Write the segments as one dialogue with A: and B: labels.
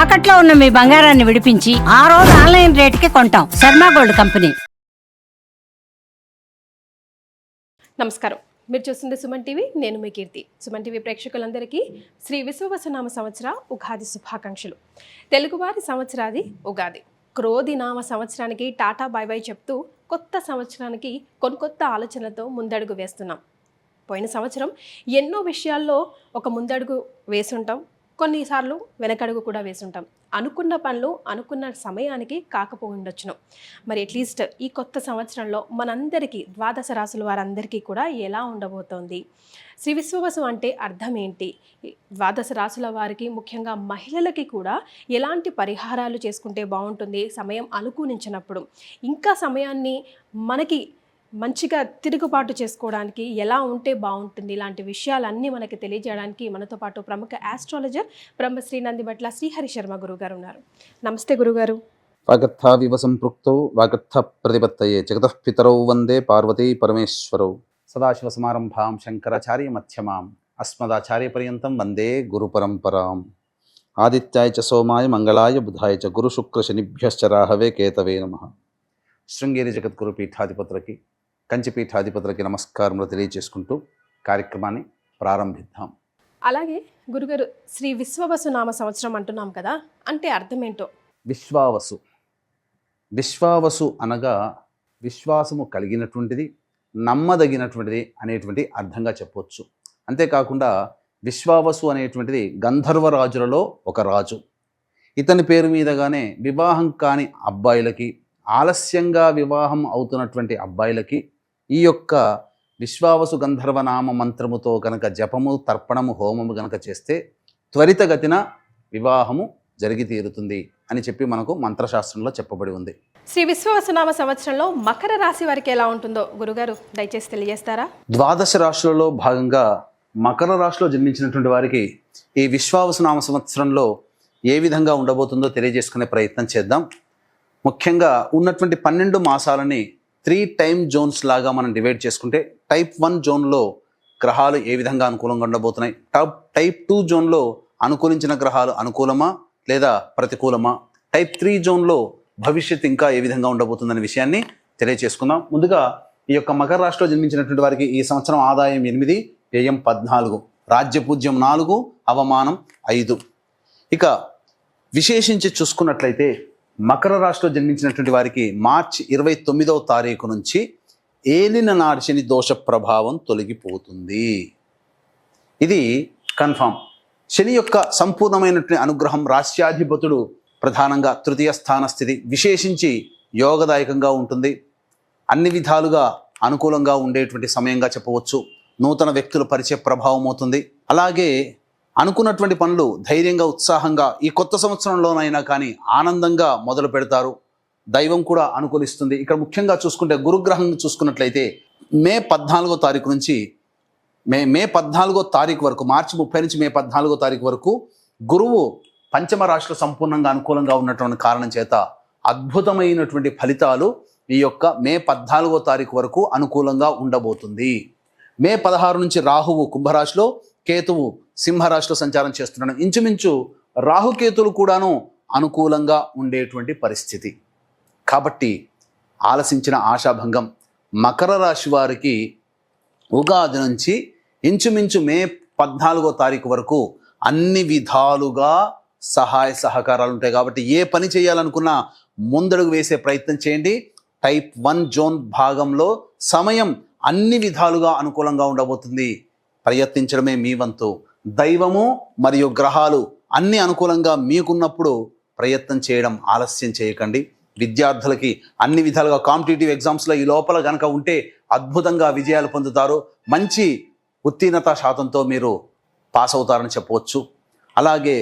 A: తాకట్లో ఉన్న మీ బంగారాన్ని విడిపించి ఆ రోజు ఆన్లైన్ రేటుకి కొంటాం. Sharma gold company.
B: నమస్కారం, మీరు చూస్తుంది సుమన్ టీవీ. నేను మీ కీర్తి. సుమన్ టీవీ ప్రేక్షకులందరికీ శ్రీ విశ్వవసునామ సంవత్సర ఉగాది శుభాకాంక్షలు. తెలుగువారి సంవత్సరాది ఉగాది. క్రోధి నామ సంవత్సరానికి టాటా బై బై చెప్తూ కొత్త సంవత్సరానికి కొత్త ఆలోచనలతో ముందడుగు వేస్తున్నాం. పోయిన సంవత్సరం ఎన్నో విషయాల్లో ఒక ముందడుగు వేసుంటాం, కొన్నిసార్లు వెనకడుగు కూడా వేసుంటాం. అనుకున్న పనులు అనుకున్న సమయానికి కాకపోయిండొచ్చును. మరి అట్లీస్ట్ ఈ కొత్త సంవత్సరంలో మనందరికీ ద్వాదశ రాశుల వారందరికీ కూడా ఎలా ఉండబోతోంది, శ్రీ విశ్వవసు అంటే అర్థం ఏంటి, ద్వాదశ రాశుల వారికి ముఖ్యంగా మహిళలకి కూడా ఎలాంటి పరిహారాలు చేసుకుంటే బాగుంటుంది, సమయం అనుకూలించినప్పుడు ఇంకా సమయాన్ని మనకి మంచిగా తిరుగుబాటు చేసుకోవడానికి ఎలా ఉంటే బాగుంటుంది, ఇలాంటి విషయాలన్నీ మనకి తెలియజేయడానికి మనతో పాటు ప్రముఖ ఆస్ట్రాలజర్ బ్రహ్మశ్రీ నందిబట్ల శ్రీహరి శర్మ గురుగారు ఉన్నారు. నమస్తే గురుగారు.
C: వాగర్థావివ సంపృక్తౌ వాగర్థ ప్రతిపత్తయే జగతః పితరౌ వందే పార్వతీ పరమేశ్వరౌ. సదాశివ సమారంభాం శంకరాచార్య మధ్యమాం అస్మదాచార్య పర్యంతం వందే గురు పరంపరాం. ఆదిత్యాయ చ సోమాయ మంగళాయ బుధాయ చ గురు శుక్ర శనిభ్యశ్చ రాహవే కేతవే నమః. శృంగేరి జగద్గురు పీఠాధిపతులకి, కంచి పీఠాధిపతులకి నమస్కారములు తెలియజేసుకుంటూ కార్యక్రమాన్ని ప్రారంభిద్దాం.
B: అలాగే గురుగారు, శ్రీ విశ్వవసు నామ సంవత్సరం అంటున్నాం కదా, అంటే అర్థం ఏంటో?
C: విశ్వావసు. విశ్వావసు అనగా విశ్వాసము కలిగినటువంటిది, నమ్మదగినటువంటిది అనేటువంటి అర్థంగా చెప్పవచ్చు. అంతేకాకుండా విశ్వావసు అనేటువంటిది గంధర్వరాజులలో ఒక రాజు. ఇతని పేరు మీదగానే వివాహం కాని అబ్బాయిలకి, ఆలస్యంగా వివాహం అవుతున్నటువంటి అబ్బాయిలకి ఈ యొక్క విశ్వావసు గంధర్వనామ మంత్రముతో కనుక జపము, తర్పణము, హోమము కనుక చేస్తే త్వరితగతిన వివాహము జరిగి తీరుతుంది అని చెప్పి మనకు మంత్రశాస్త్రంలో చెప్పబడి ఉంది.
B: శ్రీ విశ్వవసునామ సంవత్సరంలో మకర రాశి వారికి ఎలా ఉంటుందో గురుగారు దయచేసి తెలియజేస్తారా?
C: ద్వాదశ రాశులలో భాగంగా మకర రాశిలో జన్మించినటువంటి వారికి ఈ విశ్వావసునామ సంవత్సరంలో ఏ విధంగా ఉండబోతుందో తెలియజేసుకునే ప్రయత్నం చేద్దాం. ముఖ్యంగా ఉన్నటువంటి 12 మాసాలని 3 టైమ్ జోన్స్ లాగా మనం డివైడ్ చేసుకుంటే టైప్ 1 జోన్లో గ్రహాలు ఏ విధంగా అనుకూలంగా ఉండబోతున్నాయి, టైప్ 2 జోన్లో అనుకూలించిన గ్రహాలు అనుకూలమా లేదా ప్రతికూలమా, టైప్ 3 జోన్లో భవిష్యత్ ఇంకా ఏ విధంగా ఉండబోతుందనే విషయాన్ని తెలియజేసుకుందాం. ముందుగా ఈ యొక్క మకర రాశిలో జన్మించినటువంటి వారికి ఈ సంవత్సరం ఆదాయం 8, వ్యయం 14, రాజ్యపూజ్యం 4, అవమానం 5. ఇక విశేషించి చూసుకున్నట్లయితే మకర రాశిలో జన్మించినటువంటి వారికి మార్చి 29వ తారీఖు నుంచి ఏలిన నాడి శని దోష ప్రభావం తొలగిపోతుంది. ఇది కన్ఫామ్. శని యొక్క సంపూర్ణమైనటువంటి అనుగ్రహం, రాశ్యాధిపతుడు ప్రధానంగా తృతీయ స్థాన స్థితి విశేషించి యోగదాయకంగా ఉంటుంది. అన్ని విధాలుగా అనుకూలంగా ఉండేటువంటి సమయంగా చెప్పవచ్చు. నూతన వ్యక్తుల పరిచయ ప్రభావం అవుతుంది. అలాగే అనుకున్నటువంటి పనులు ధైర్యంగా, ఉత్సాహంగా ఈ కొత్త సంవత్సరంలోనైనా కానీ ఆనందంగా మొదలు పెడతారు. దైవం కూడా అనుకూలిస్తుంది. ఇక్కడ ముఖ్యంగా చూసుకుంటే గురుగ్రహం చూసుకున్నట్లయితే మే 14వ తారీఖు నుంచి మే 14వ తారీఖు వరకు, మార్చి 30 నుంచి మే 14వ తారీఖు వరకు గురువు పంచమ రాశిలో సంపూర్ణంగా అనుకూలంగా ఉన్నటువంటి కారణం చేత అద్భుతమైనటువంటి ఫలితాలు ఈ యొక్క మే 14వ తారీఖు వరకు అనుకూలంగా ఉండబోతుంది. మే 16 నుంచి రాహువు కుంభరాశిలో, కేతువు సింహరాశిలో సంచారం చేస్తున్నాడు. ఇంచుమించు రాహుకేతులు కూడాను అనుకూలంగా ఉండేటువంటి పరిస్థితి. కాబట్టి ఆలసించిన ఆశాభంగం. మకర రాశి వారికి ఉగాది నుంచి ఇంచుమించు మే 14వ తారీఖు వరకు అన్ని విధాలుగా సహాయ సహకారాలు ఉంటాయి. కాబట్టి ఏ పని చేయాలనుకున్నా ముందడుగు వేసే ప్రయత్నం చేయండి. టైప్ 1 జోన్ భాగంలో సమయం అన్ని విధాలుగా అనుకూలంగా ఉండబోతుంది. ప్రయత్నించడమే మీ వంతు. దైవము మరియు గ్రహాలు అన్ని అనుకూలంగా మీకున్నప్పుడు ప్రయత్నం చేయడం ఆలస్యం చేయకండి. విద్యార్థులకి అన్ని విధాలుగా కాంపిటేటివ్ ఎగ్జామ్స్లో ఈ లోపల కనుక ఉంటే అద్భుతంగా విజయాలు పొందుతారు. మంచి ఉత్తీర్ణత శాతంతో మీరు పాస్ అవుతారని చెప్పవచ్చు. అలాగే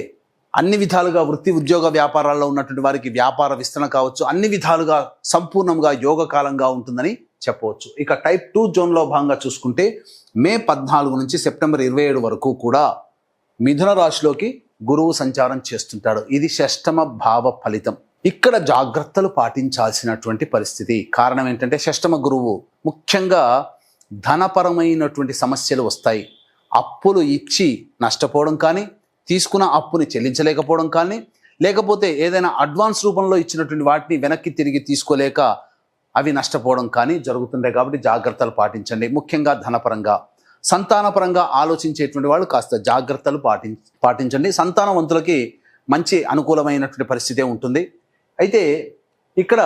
C: అన్ని విధాలుగా వృత్తి, ఉద్యోగ, వ్యాపారాల్లో ఉన్నటువంటి వారికి వ్యాపార విస్తరణ కావచ్చు, అన్ని విధాలుగా సంపూర్ణంగా యోగకాలంగా ఉంటుందని చెప్పవచ్చు. ఇక టైప్ 2 జోన్లో భాగంగా చూసుకుంటే మే 14 నుంచి సెప్టెంబర్ 27 వరకు కూడా మిథున రాశిలోకి గురువు సంచారం చేస్తుంటాడు. ఇది షష్టమ భావ ఫలితం. ఇక్కడ జాగ్రత్తలు పాటించాల్సినటువంటి పరిస్థితి. కారణం ఏంటంటే షష్టమ గురువు ముఖ్యంగా ధనపరమైనటువంటి సమస్యలు వస్తాయి. అప్పులు ఇచ్చి నష్టపోవడం కానీ, తీసుకున్న అప్పుని చెల్లించలేకపోవడం కానీ, లేకపోతే ఏదైనా అడ్వాన్స్ రూపంలో ఇచ్చినటువంటి వాటిని వెనక్కి తిరిగి తీసుకోలేక అవి నష్టపోవడం కానీ జరుగుతుంటాయి. కాబట్టి జాగ్రత్తలు పాటించండి. ముఖ్యంగా ధనపరంగా, సంతానపరంగా ఆలోచించేటువంటి వాళ్ళు కాస్త జాగ్రత్తలు పాటించండి. సంతానవంతులకి మంచి అనుకూలమైనటువంటి పరిస్థితే ఉంటుంది. అయితే ఇక్కడ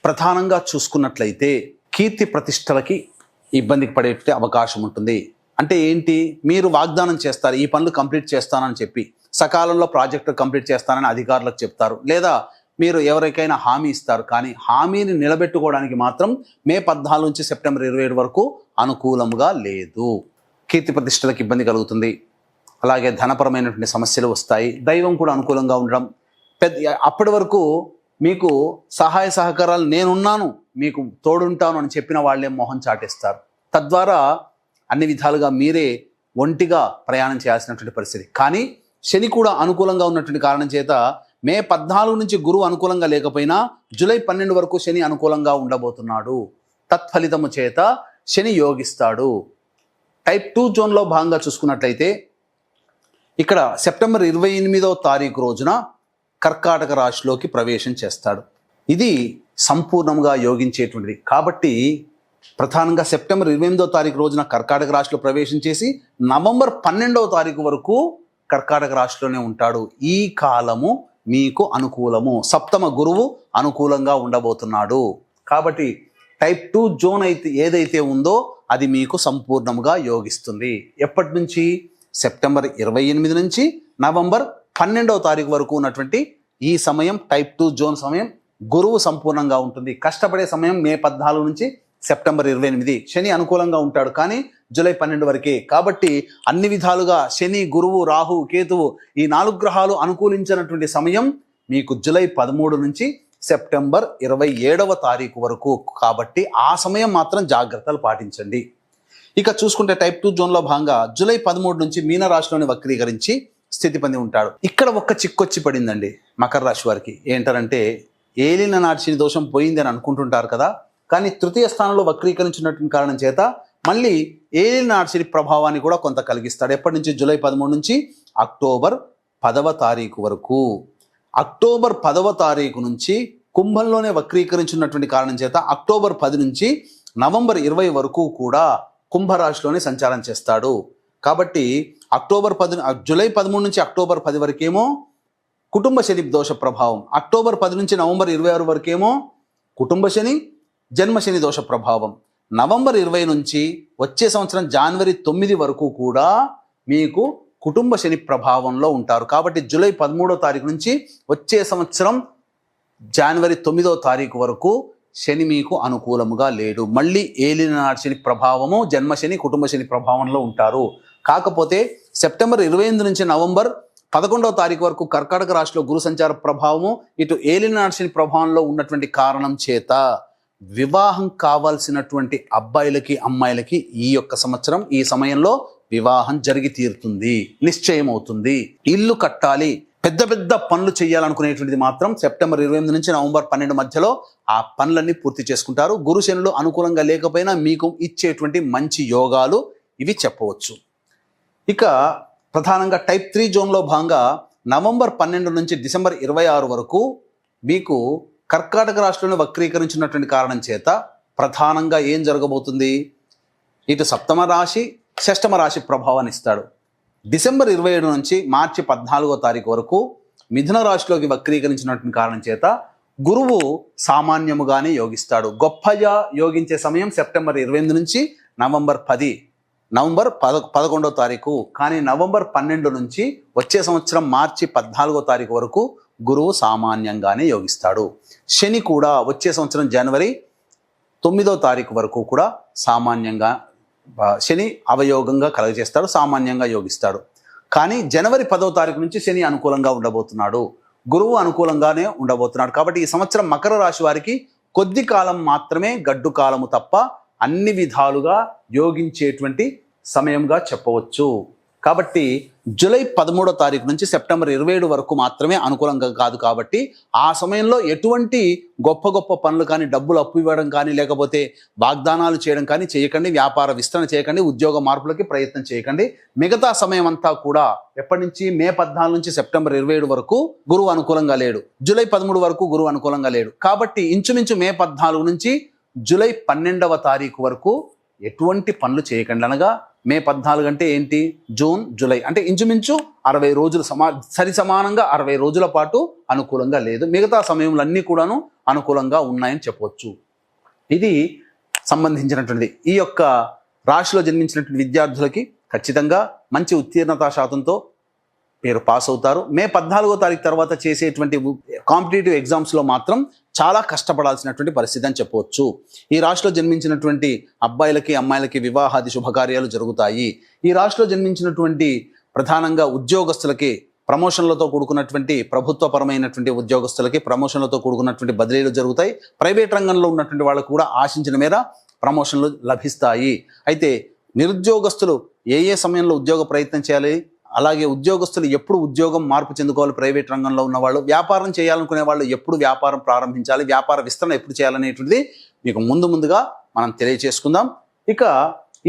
C: ప్రధానంగా చూసుకున్నట్లయితే కీర్తి ప్రతిష్టలకి ఇబ్బందికి పడేటువంటి అవకాశం ఉంటుంది. అంటే ఏంటి, మీరు వాగ్దానం చేస్తారు ఈ పనులు కంప్లీట్ చేస్తానని చెప్పి, సకాలంలో ప్రాజెక్టు కంప్లీట్ చేస్తానని అధికారులకు చెప్తారు, లేదా మీరు ఎవరికైనా హామీ ఇస్తారు, కానీ హామీని నిలబెట్టుకోవడానికి మాత్రం మే 14 నుంచి సెప్టెంబర్ 27 వరకు అనుకూలంగా లేదు. కీర్తి ప్రతిష్టలకు ఇబ్బంది కలుగుతుంది. అలాగే ధనపరమైనటువంటి సమస్యలు వస్తాయి. దైవం కూడా అనుకూలంగా ఉండడం, అప్పటి వరకు మీకు సహాయ సహకారాలు నేనున్నాను మీకు తోడుంటాను అని చెప్పిన వాళ్ళే మొహం చాటేస్తారు. తద్వారా అన్ని విధాలుగా మీరే ఒంటిగా ప్రయాణం చేయాల్సినటువంటి పరిస్థితి. కానీ శని కూడా అనుకూలంగా ఉన్నటువంటి కారణం చేత మే 14 నుంచి గురువు అనుకూలంగా లేకపోయినా జూలై 12 వరకు శని అనుకూలంగా ఉండబోతున్నాడు. తత్ఫలితము చేత శని యోగిస్తాడు. టైప్ 2 జోన్లో భాగంగా చూసుకున్నట్లయితే ఇక్కడ సెప్టెంబర్ 28వ తారీఖు రోజున కర్కాటక రాశిలోకి ప్రవేశం చేస్తాడు. ఇది సంపూర్ణంగా యోగించేటువంటిది. కాబట్టి ప్రధానంగా సెప్టెంబర్ 28వ తారీఖు రోజున కర్కాటక రాశిలో ప్రవేశం చేసి నవంబర్ 12వ తారీఖు వరకు కర్కాటక రాశిలోనే ఉంటాడు. ఈ కాలము మీకు అనుకూలము. సప్తమ గురువు అనుకూలంగా ఉండబోతున్నాడు. కాబట్టి టైప్ 2 జోన్ అయితే ఏదైతే ఉందో అది మీకు సంపూర్ణంగా యోగిస్తుంది. ఎప్పటి నుంచి? సెప్టెంబర్ 28 నుంచి నవంబర్ 12వ తారీఖు వరకు ఉన్నటువంటి ఈ సమయం టైప్ 2 జోన్ సమయం గురువు సంపూర్ణంగా ఉంటుంది. కష్టపడే సమయం మే 14 నుంచి సెప్టెంబర్ 28. శని అనుకూలంగా ఉంటాడు కానీ జూలై 12 వరకే. కాబట్టి అన్ని విధాలుగా శని, గురువు, రాహు, కేతువు ఈ 4 గ్రహాలు అనుకూలించినటువంటి సమయం మీకు జూలై 13 నుంచి సెప్టెంబర్ 27వ తారీఖు వరకు. కాబట్టి ఆ సమయం మాత్రం జాగ్రత్తలు పాటించండి. ఇక చూసుకుంటే టైప్ 2 జోన్లో భాగంగా జూలై 13 నుంచి మీనరాశిలోని వక్రీకరించి స్థితి పొంది ఉంటాడు. ఇక్కడ ఒక్క చిక్కొచ్చి పడిందండి మకర రాశి వారికి. ఏంటంటే ఏలిన నాటి శని దోషం పోయింది అని అనుకుంటుంటారు కదా, కానీ తృతీయ స్థానంలో వక్రీకరించినటువంటి కారణం చేత మళ్ళీ ఏలిన నాటి శని ప్రభావాన్ని కూడా కొంత కలిగిస్తాడు. ఎప్పటి నుంచి? జూలై 13 నుంచి అక్టోబర్ 10వ తారీఖు వరకు. అక్టోబర్ 10వ తారీఖు నుంచి కుంభంలోనే వక్రీకరించినటువంటి కారణం చేత అక్టోబర్ 10 నుంచి నవంబర్ 20 వరకు కూడా కుంభరాశిలోనే సంచారం చేస్తాడు. కాబట్టి జూలై 13 నుంచి అక్టోబర్ 10 వరకేమో కుటుంబ శని దోష ప్రభావం, అక్టోబర్ 10 నుంచి నవంబర్ 26 వరకేమో కుటుంబ శని, జన్మ శని దోష ప్రభావం, నవంబర్ 20 నుంచి వచ్చే సంవత్సరం జనవరి 9 వరకు కూడా మీకు కుటుంబ శని ప్రభావంలో ఉంటారు. కాబట్టి జూలై 13వ తారీఖు నుంచి వచ్చే సంవత్సరం జనవరి 9వ తారీఖు వరకు శని మీకు అనుకూలముగా లేడు. మళ్ళీ ఏలిన నాటి శని ప్రభావము, జన్మ శని, కుటుంబ శని ప్రభావంలో ఉంటారు. కాకపోతే సెప్టెంబర్ 28 నుంచి నవంబర్ 11వ తారీఖు వరకు కర్కాటక రాశిలో గురు సంచార ప్రభావము, ఇటు ఏలిన నాటి శని ప్రభావంలో ఉన్నటువంటి కారణం చేత వివాహం కావాల్సినటువంటి అబ్బాయిలకి, అమ్మాయిలకి ఈ యొక్క సంవత్సరం, ఈ సమయంలో వివాహం జరిగి తీరుతుంది, నిశ్చయం అవుతుంది. ఇల్లు కట్టాలి, పెద్ద పెద్ద పనులు చేయాలనుకునేటువంటిది మాత్రం సెప్టెంబర్ 28 నుంచి నవంబర్ 12 మధ్యలో ఆ పనులన్నీ పూర్తి చేసుకుంటారు. గురు శనులు అనుకూలంగా లేకపోయినా మీకు ఇచ్చేటువంటి మంచి యోగాలు ఇవి చెప్పవచ్చు. ఇక ప్రధానంగా టైప్ 3 జోన్లో భాగంగా నవంబర్ 12 నుంచి డిసెంబర్ 26 వరకు మీకు కర్కాటక రాశిలోనే వక్రీకరించినటువంటి కారణం చేత ప్రధానంగా ఏం జరగబోతుంది? ఇటు సప్తమ రాశి, షష్టమ రాశి ప్రభావాన్ని ఇస్తాడు. డిసెంబర్ 27 నుంచి మార్చి 14వ తారీఖు వరకు మిథున రాశిలోకి వక్రీకరించినటువంటి కారణం చేత గురువు సామాన్యముగానే యోగిస్తాడు. గొప్పగా యోగించే సమయం సెప్టెంబర్ 28 నుంచి నవంబర్ 11వ తారీఖు. కానీ నవంబర్ 12 నుంచి వచ్చే సంవత్సరం మార్చి 14వ తారీఖు వరకు గురువు సామాన్యంగానే యోగిస్తాడు. శని కూడా వచ్చే సంవత్సరం జనవరి 9వ తారీఖు వరకు కూడా సామాన్యంగా శని అవయోగంగా కలుగజేస్తాడు, సామాన్యంగా యోగిస్తాడు. కానీ జనవరి 10వ తారీఖు నుంచి శని అనుకూలంగా ఉండబోతున్నాడు, గురువు అనుకూలంగానే ఉండబోతున్నాడు. కాబట్టి ఈ సంవత్సరం మకర రాశి వారికి కొద్ది కాలం మాత్రమే గడ్డు కాలము తప్ప అన్ని విధాలుగా యోగించేటువంటి సమయంగా చెప్పవచ్చు. కాబట్టి జూలై 13వ తారీఖు నుంచి సెప్టెంబర్ 27 వరకు మాత్రమే అనుకూలంగా కాదు కాబట్టి ఆ సమయంలో ఎటువంటి గొప్ప గొప్ప పనులు కానీ, డబ్బులు అప్పు ఇవ్వడం కానీ, లేకపోతే వాగ్దానాలు చేయడం కానీ చేయకండి. వ్యాపార విస్తరణ చేయకండి. ఉద్యోగ మార్పులకి ప్రయత్నం చేయకండి. మిగతా సమయం అంతా కూడా ఎప్పటి నుంచి మే 14 నుంచి సెప్టెంబర్ 27 వరకు గురువు అనుకూలంగా లేడు. జూలై 13 వరకు గురువు అనుకూలంగా లేడు. కాబట్టి ఇంచుమించు మే 14 నుంచి జూలై 12వ తారీఖు వరకు ఎటువంటి పనులు చేయకండి. అనగా మే 14 అంటే ఏంటి? జూన్, జూలై అంటే ఇంచుమించు 60 రోజులు సరి సమానంగా 60 రోజుల పాటు అనుకూలంగా లేదు. మిగతా సమయంలో అన్నీ కూడాను అనుకూలంగా ఉన్నాయని చెప్పవచ్చు. ఇది సంబంధించినటువంటిది. ఈ యొక్క రాశిలో జన్మించినటువంటి విద్యార్థులకి ఖచ్చితంగా మంచి ఉత్తీర్ణతా శాతంతో మీరు పాస్ అవుతారు. మే 14వ తారీఖు తర్వాత చేసేటువంటి కాంపిటేటివ్ ఎగ్జామ్స్లో మాత్రం చాలా కష్టపడాల్సినటువంటి పరిస్థితి అని చెప్పవచ్చు. ఈ రాశిలో జన్మించినటువంటి అబ్బాయిలకి, అమ్మాయిలకి వివాహాది శుభకార్యాలు జరుగుతాయి. ఈ రాశిలో జన్మించినటువంటి ప్రధానంగా ఉద్యోగస్తులకి ప్రమోషన్లతో కూడుకున్నటువంటి ప్రభుత్వపరమైనటువంటి ఉద్యోగస్తులకి ప్రమోషన్లతో కూడుకున్నటువంటి బదిలీలు జరుగుతాయి. ప్రైవేట్ రంగంలో ఉన్నటువంటి వాళ్ళకు కూడా ఆశించిన మేర ప్రమోషన్లు లభిస్తాయి. అయితే నిరుద్యోగస్తులు ఏ సమయంలో ఉద్యోగ ప్రయత్నం చేయాలి, అలాగే ఉద్యోగస్తులు ఎప్పుడు ఉద్యోగం మార్పు చెందుకోవాలి, ప్రైవేట్ రంగంలో ఉన్న వాళ్ళు, వ్యాపారం చేయాలనుకునే వాళ్ళు ఎప్పుడు వ్యాపారం ప్రారంభించాలి, వ్యాపార విస్తరణ ఎప్పుడు చేయాలనేటువంటిది మీకు ముందుగా మనం తెలియచేసుకుందాం. ఇక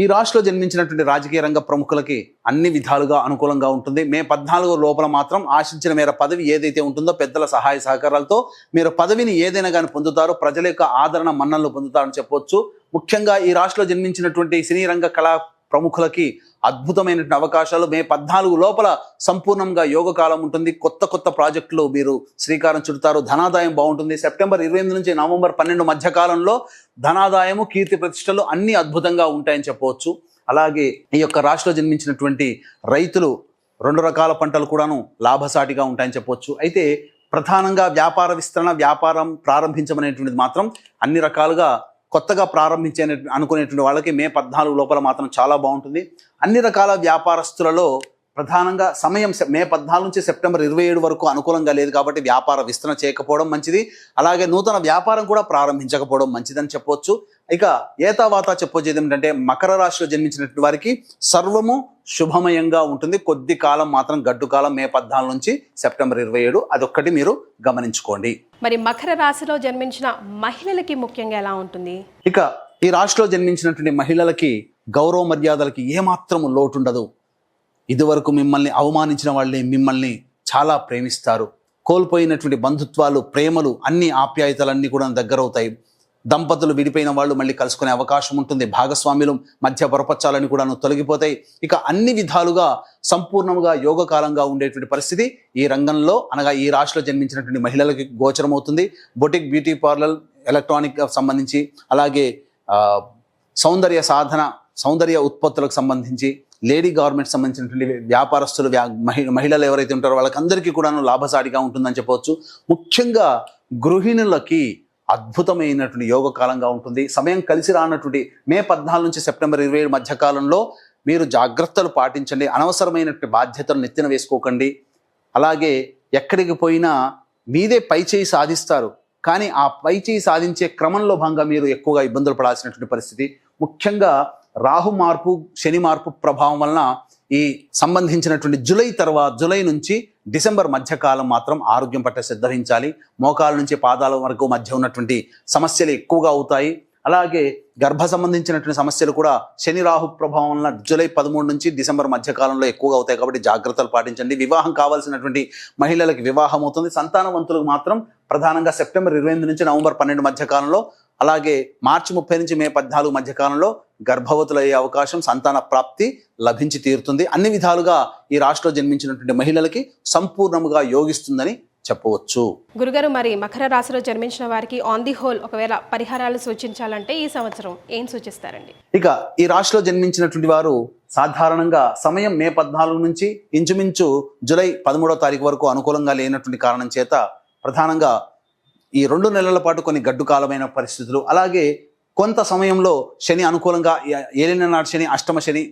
C: ఈ రాశిలో జన్మించినటువంటి రాజకీయ రంగ ప్రముఖులకి అన్ని విధాలుగా అనుకూలంగా ఉంటుంది. మే 14 లోపల మాత్రం ఆశించిన మేర పదవి ఏదైతే ఉంటుందో పెద్దల సహాయ సహకారాలతో మీరు పదవిని ఏదైనా కానీ పొందుతారు. ప్రజల యొక్క ఆదరణ మన్ననలు పొందుతారని చెప్పవచ్చు. ముఖ్యంగా ఈ రాశిలో జన్మించినటువంటి సినీ రంగ కళా ప్రముఖులకి అద్భుతమైనటువంటి అవకాశాలు మే 14 లోపల సంపూర్ణంగా యోగకాలం ఉంటుంది. కొత్త ప్రాజెక్టులు మీరు శ్రీకారం చుడతారు. ధనాదాయం బాగుంటుంది. సెప్టెంబర్ 28 నుంచి నవంబర్ 12 మధ్య కాలంలో ధనాదాయము, కీర్తి ప్రతిష్టలు అన్ని అద్భుతంగా ఉంటాయని చెప్పవచ్చు. అలాగే ఈ యొక్క రాశిలో జన్మించినటువంటి రైతులు 2 రకాల పంటలు కూడాను లాభసాటిగా ఉంటాయని చెప్పవచ్చు. అయితే ప్రధానంగా వ్యాపార విస్తరణ, వ్యాపారం ప్రారంభించమనేటువంటిది మాత్రం అన్ని రకాలుగా కొత్తగా ప్రారంభించే అనుకునేటువంటి వాళ్ళకి మే 14 లోపల మాత్రం చాలా బాగుంటుంది. అన్ని రకాల వ్యాపారస్తులలో ప్రధానంగా సమయం మే 14 నుంచి సెప్టెంబర్ 27 వరకు అనుకూలంగా లేదు కాబట్టి వ్యాపార విస్తరణ చేయకపోవడం మంచిది. అలాగే నూతన వ్యాపారం కూడా ప్రారంభించకపోవడం మంచిదని చెప్పవచ్చు. ఇక ఏతావాత చెప్పొచ్చేది ఏమిటంటే మకర రాశిలో జన్మించినటువంటి వారికి సర్వము శుభమయంగా ఉంటుంది. కొద్ది కాలం మాత్రం గడ్డు కాలం మే 14 నుంచి సెప్టెంబర్ 27 అదొక్కటి మీరు గమనించుకోండి.
B: మరి మకర రాశిలో జన్మించిన మహిళలకి ముఖ్యంగా ఎలా ఉంటుంది?
C: ఇక ఈ రాశిలో జన్మించినటువంటి మహిళలకి గౌరవ మర్యాదలకి ఏమాత్రము లోటు ఉండదు. ఇదివరకు మిమ్మల్ని అవమానించిన వాళ్ళే మిమ్మల్ని చాలా ప్రేమిస్తారు. కోల్పోయినటువంటి బంధుత్వాలు, ప్రేమలు, అన్ని ఆప్యాయతలన్నీ కూడా దగ్గరవుతాయి. దంపతులు విడిపోయిన వాళ్ళు మళ్ళీ కలుసుకునే అవకాశం ఉంటుంది. భాగస్వామ్యులు మధ్య పొరపచ్చాలని కూడా తొలగిపోతాయి. ఇక అన్ని విధాలుగా సంపూర్ణంగా యోగకాలంగా ఉండేటువంటి పరిస్థితి ఈ రంగంలో అనగా ఈ రాశిలో జన్మించినటువంటి మహిళలకి గోచరమవుతుంది. బొటిక్, బ్యూటీ పార్లర్, ఎలక్ట్రానిక్ సంబంధించి, అలాగే సౌందర్య సాధన, సౌందర్య ఉత్పత్తులకు సంబంధించి, లేడీ గవర్నమెంట్ సంబంధించినటువంటి వ్యాపారస్తులు, మహిళలు ఎవరైతే ఉంటారో వాళ్ళకందరికీ కూడాను లాభసాటిగా ఉంటుందని చెప్పవచ్చు. ముఖ్యంగా గృహిణులకి అద్భుతమైనటువంటి యోగకాలంగా ఉంటుంది. సమయం కలిసి రానటువంటి మే 14 నుంచి సెప్టెంబర్ 27 మధ్య కాలంలో మీరు జాగ్రత్తలు పాటించండి. అనవసరమైనటువంటి బాధ్యతలు నెత్తిన వేసుకోకండి. అలాగే ఎక్కడికి పోయినా మీదే పై చేయి సాధిస్తారు. కానీ ఆ పై చేయి సాధించే క్రమంలో భాగంగా మీరు ఎక్కువగా ఇబ్బందులు పడాల్సినటువంటి పరిస్థితి. ముఖ్యంగా రాహు మార్పు, శని మార్పు ప్రభావం వలన ఈ సంబంధించినటువంటి జూలై నుంచి డిసెంబర్ మధ్యకాలం మాత్రం ఆరోగ్యం పట్ల శ్రద్ధ వహించాలి. మోకాల నుంచి పాదాల వరకు మధ్య ఉన్నటువంటి సమస్యలు ఎక్కువగా అవుతాయి. అలాగే గర్భ సంబంధించినటువంటి సమస్యలు కూడా శని రాహు ప్రభావం వలన జూలై 13 నుంచి డిసెంబర్ మధ్యకాలంలో ఎక్కువగా అవుతాయి కాబట్టి జాగ్రత్తలు పాటించండి. వివాహం కావాల్సినటువంటి మహిళలకు వివాహం అవుతుంది. సంతానవంతులకు మాత్రం ప్రధానంగా సెప్టెంబర్ 28 నుంచి నవంబర్ 12 మధ్యకాలంలో, అలాగే మార్చి 30 నుంచి మే 14 మధ్యకాలంలో గర్భవతులయ్యే అవకాశం, సంతాన ప్రాప్తి లభించి తీరుతుంది. అన్ని విధాలుగా ఈ రాశిలో జన్మించినటువంటి మహిళలకి సంపూర్ణముగా యోగిస్తుందని చెప్పవచ్చు.
B: గురుగారు, మరి మకర రాశిలో జన్మించిన వారికి ఆన్ ది హోల్ ఒకవేళ పరిహారాలు సూచించాలంటే ఈ సంవత్సరం ఏం సూచిస్తారండి?
C: ఇక ఈ రాశిలో జన్మించినటువంటి వారు సాధారణంగా సమయం మే 14 నుంచి ఇంచుమించు జూలై 13వ తారీఖు వరకు అనుకూలంగా లేనటువంటి కారణం చేత ప్రధానంగా ఈ 2 నెలల పాటు కొన్ని గడ్డు కాలమైన పరిస్థితులు, అలాగే కొంత సమయంలో శని అనుకూలంగా ఏలిన నాటి శని, అష్టమ శని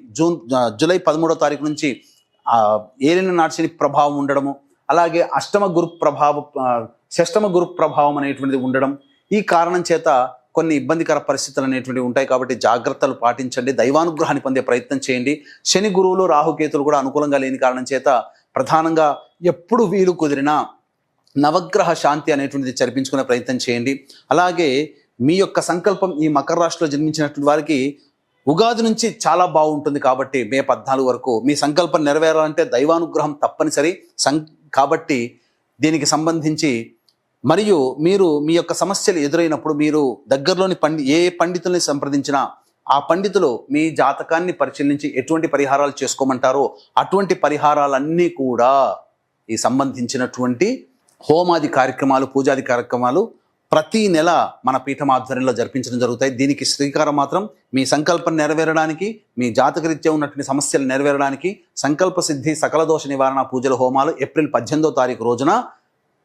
C: జూలై 13వ తారీఖు నుంచి ఏలిన నాటి శని ప్రభావం ఉండడము, అలాగే షష్టమ గురు ప్రభావం అనేటువంటిది ఉండడం, ఈ కారణం చేత కొన్ని ఇబ్బందికర పరిస్థితులు అనేటువంటివి ఉంటాయి కాబట్టి జాగ్రత్తలు పాటించండి. దైవానుగ్రహాన్ని పొందే ప్రయత్నం చేయండి. శని గురువులు రాహుకేతులు కూడా అనుకూలంగా లేని కారణం చేత ప్రధానంగా ఎప్పుడు వీలు కుదిరినా నవగ్రహ శాంతి అనేటువంటిది జరిపించుకునే ప్రయత్నం చేయండి. అలాగే మీ యొక్క సంకల్పం ఈ మకర రాశిలో జన్మించినటువంటి వారికి ఉగాది నుంచి చాలా బాగుంటుంది కాబట్టి మే 14 వరకు మీ సంకల్పం నెరవేరాలంటే దైవానుగ్రహం తప్పనిసరి. కాబట్టి దీనికి సంబంధించి మరియు మీరు మీ యొక్క సమస్యలు ఎదురైనప్పుడు మీరు దగ్గరలోని ఏ పండితుల్ని సంప్రదించినా ఆ పండితులు మీ జాతకాన్ని పరిశీలించి ఎటువంటి పరిహారాలు చేసుకోమంటారో అటువంటి పరిహారాలన్నీ కూడా ఈ సంబంధించినటువంటి హోమాది కార్యక్రమాలు, పూజాది కార్యక్రమాలు ప్రతి నెల మన పీఠం ఆధ్వర్యంలో జరిపించడం జరుగుతాయి. దీనికి శ్రీకారం మాత్రం మీ సంకల్పం నెరవేరడానికి, మీ జాతకరీత్యా ఉన్నటువంటి సమస్యలు నెరవేరడానికి సంకల్ప సిద్ధి సకల దోష నివారణ పూజల హోమాలు ఏప్రిల్ 18వ తారీఖు రోజున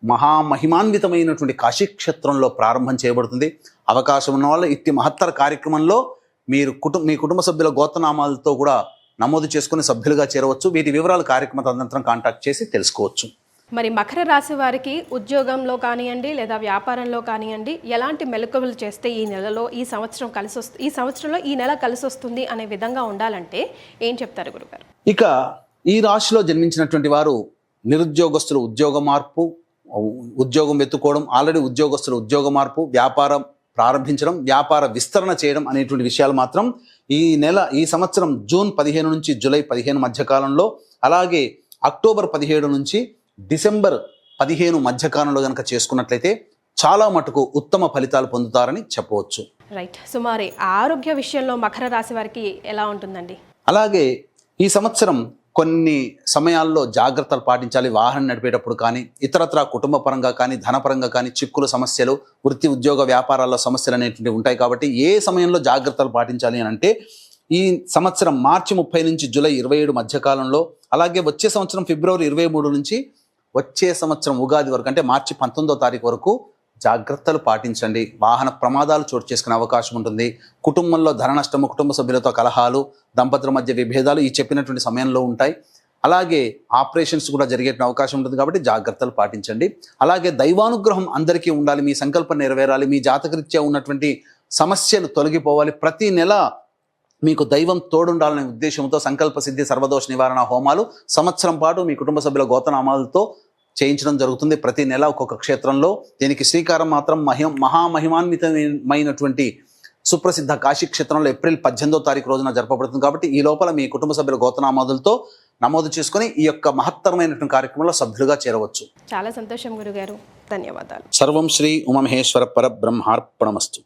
C: మహామహిమాన్వితమైనటువంటి కాశీక్షేత్రంలో ప్రారంభం చేయబడుతుంది. అవకాశం ఉన్న వాళ్ళు ఇట్టి మహత్తర కార్యక్రమంలో మీరు మీ కుటుంబ సభ్యుల గోత్రనామాలతో కూడా నమోదు చేసుకుని సభ్యులుగా చేరవచ్చు. వీటి వివరాలు కార్యక్రమ తదనంతరం కాంటాక్ట్ చేసి తెలుసుకోవచ్చు.
B: మరి మకర రాశి వారికి ఉద్యోగంలో కానివ్వండి లేదా వ్యాపారంలో కానివ్వండి ఎలాంటి మెలకువలు చేస్తే ఈ నెలలో ఈ సంవత్సరంలో ఈ నెల కలిసి వస్తుంది అనే విధంగా ఉండాలంటే ఏం చెప్తారు గురుగారు?
C: ఇక ఈ రాశిలో జన్మించినటువంటి వారు నిరుద్యోగస్తులు ఉద్యోగ మార్పు, ఉద్యోగం వెతుక్కోవడం, ఆల్రెడీ ఉద్యోగస్తులు ఉద్యోగ మార్పు, వ్యాపారం ప్రారంభించడం, వ్యాపార విస్తరణ చేయడం అనేటువంటి విషయాలు మాత్రం ఈ సంవత్సరం జూన్ 15 నుంచి జూలై 15 మధ్య కాలంలో, అలాగే అక్టోబర్ 17 నుంచి డిసెంబర్ 15 మధ్యకాలంలో కనుక చేసుకున్నట్లయితే చాలా మటుకు ఉత్తమ ఫలితాలు పొందుతారని చెప్పవచ్చు.
B: రైట్. సో మరి ఆరోగ్య విషయంలో మకర రాశి వారికి ఎలా ఉంటుందండి?
C: అలాగే ఈ సంవత్సరం కొన్ని సమయాల్లో జాగ్రత్తలు పాటించాలి. వాహనం నడిపేటప్పుడు కానీ, ఇతరత్ర కుటుంబ పరంగా కానీ, ధనపరంగా కానీ చిక్కులు, సమస్యలు, వృత్తి ఉద్యోగ వ్యాపారాల్లో సమస్యలు అనేటువంటివి ఉంటాయి. కాబట్టి ఏ సమయంలో జాగ్రత్తలు పాటించాలి అని అంటే ఈ సంవత్సరం మార్చి 30 నుంచి జూలై 27 మధ్యకాలంలో, అలాగే వచ్చే సంవత్సరం ఫిబ్రవరి 23 నుంచి వచ్చే సంవత్సరం ఉగాది వరకు అంటే మార్చి 19వ తారీఖు వరకు జాగ్రత్తలు పాటించండి. వాహన ప్రమాదాలు చోటు చేసుకునే అవకాశం ఉంటుంది. కుటుంబంలో ధన నష్టము, కుటుంబ సభ్యులతో కలహాలు, దంపతుల మధ్య విభేదాలు ఈ చెప్పినటువంటి సమయంలో ఉంటాయి. అలాగే ఆపరేషన్స్ కూడా జరిగే అవకాశం ఉంటుంది కాబట్టి జాగ్రత్తలు పాటించండి. అలాగే దైవానుగ్రహం అందరికీ ఉండాలి. మీ సంకల్పం నెరవేరాలి. మీ జాతకరీత్యా ఉన్నటువంటి సమస్యలు తొలగిపోవాలి. ప్రతి నెల మీకు దైవం తోడుండాలనే ఉద్దేశంతో సంకల్ప సిద్ధి సర్వదోష నివారణ హోమాలు సంవత్సరం పాటు మీ కుటుంబ సభ్యుల గోత్రనామాలతో చేయించడం జరుగుతుంది. ప్రతి నెల ఒక్కొక్క క్షేత్రంలో. దీనికి శ్రీకారం మాత్రం మహామహిమాన్వితమైనటువంటి సుప్రసిద్ధ కాశీ క్షేత్రంలో ఏప్రిల్ 18వ తారీఖు రోజున జరపబడుతుంది. కాబట్టి ఈ లోపల మీ కుటుంబ సభ్యుల గోత్రనామాదులతో నమోదు చేసుకుని ఈ యొక్క మహత్తరమైనటువంటి కార్యక్రమంలో సభ్యులుగా చేరవచ్చు.
B: చాలా సంతోషం గురుగారు. ధన్యవాదాలు.
C: సర్వం శ్రీ ఉమామహేశ్వర పరబ్రహ్మార్పణమస్తు.